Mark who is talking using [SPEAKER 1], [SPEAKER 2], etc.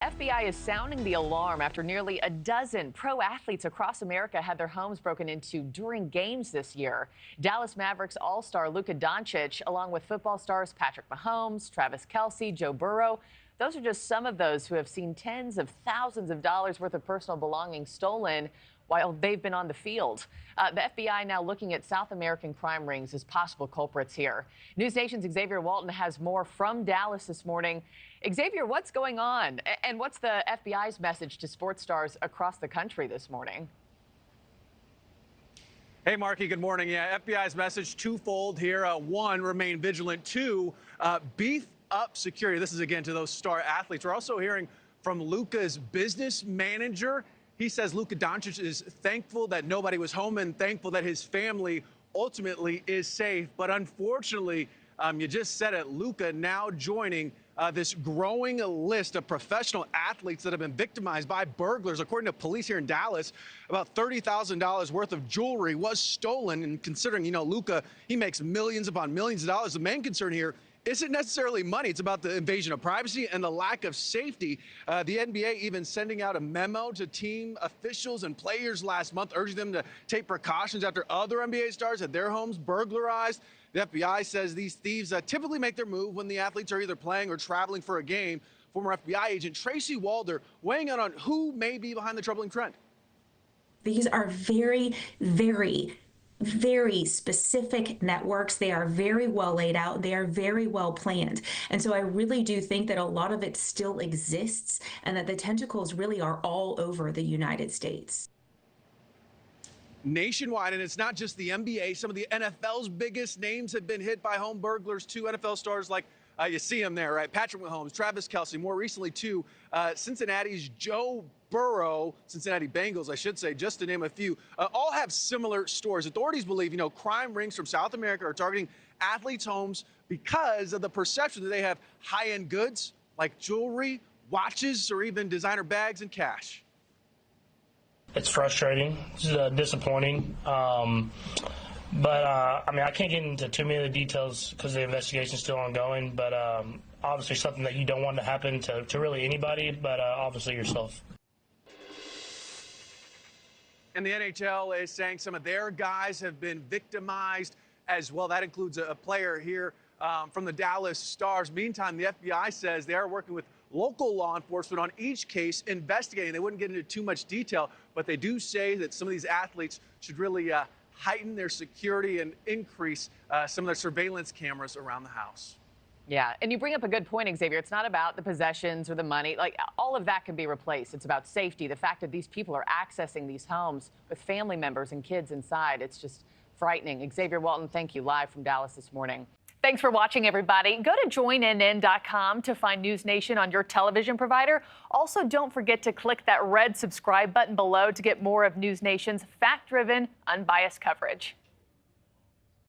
[SPEAKER 1] FBI is sounding the alarm after nearly a dozen pro athletes across America had their homes broken into during games this year. Dallas Mavericks all-star Luka Doncic, along with football stars Patrick Mahomes, Travis Kelce, Joe Burrow, those are just some of those who have seen tens of thousands of dollars worth of personal belongings stolen while they've been on the field. The FBI now looking at South American crime rings as possible culprits here. NewsNation's Xavier Walton has more from Dallas this morning. Xavier, what's going on? And what's the FBI's message to sports stars across the country this morning?
[SPEAKER 2] Hey, Markie, good morning. Yeah, FBI's message twofold here. One, remain vigilant. Two, beef up security. This is, again, to those star athletes. We're also hearing from Luka's business manager. He says Luka Doncic is thankful that nobody was home and thankful that his family ultimately is safe. But unfortunately, you just said it, Luka now joining this growing list of professional athletes that have been victimized by burglars. According to police here in Dallas, about $30,000 worth of jewelry was stolen. And considering, Luka, he makes millions upon millions of dollars, the main concern here isn't necessarily money. It's about the invasion of privacy and the lack of safety. The NBA even sending out a memo to team officials and players last month, urging them to take precautions after other NBA stars had their homes burglarized. The FBI says these thieves typically make their move when the athletes are either playing or traveling for a game. Former FBI agent Tracy Walder weighing in on who may be behind the troubling trend.
[SPEAKER 3] These are very specific networks. They are very well laid out. They are very well planned. And so I really do think that a lot of it still exists and that the tentacles really are all over the United States.
[SPEAKER 2] Nationwide, and it's not just the NBA. Some of the NFL's biggest names have been hit by home burglars, too. NFL stars like, you see them there, right? Patrick Mahomes, Travis Kelce, more recently, too, Cincinnati's Joe Burrow, Cincinnati Bengals, I should say, just to name a few, all have similar stories. Authorities believe, crime rings from South America are targeting athletes' homes because of the perception that they have high-end goods like jewelry, watches, or even designer bags and cash.
[SPEAKER 4] It's frustrating. It's disappointing. But I can't get into too many of the details because the investigation is still ongoing. But obviously something that you don't want to happen to really anybody, but obviously yourself.
[SPEAKER 2] And the NHL is saying some of their guys have been victimized as well. That includes a player here from the Dallas Stars. Meantime, the FBI says they are working with local law enforcement on each case, investigating. They wouldn't get into too much detail, but they do say that some of these athletes should really heighten their security and increase some of their surveillance cameras around the house.
[SPEAKER 1] Yeah, and you bring up a good point, Xavier. It's not about the possessions or the money. Like, all of that can be replaced. It's about safety. The fact that these people are accessing these homes with family members and kids inside, it's just frightening. Xavier Walton, thank you, live from Dallas this morning. Thanks for watching, everybody. Go to joinnn.com to find News Nation on your television provider. Also, don't forget to click that red subscribe button below to get more of News Nation's fact-driven, unbiased coverage.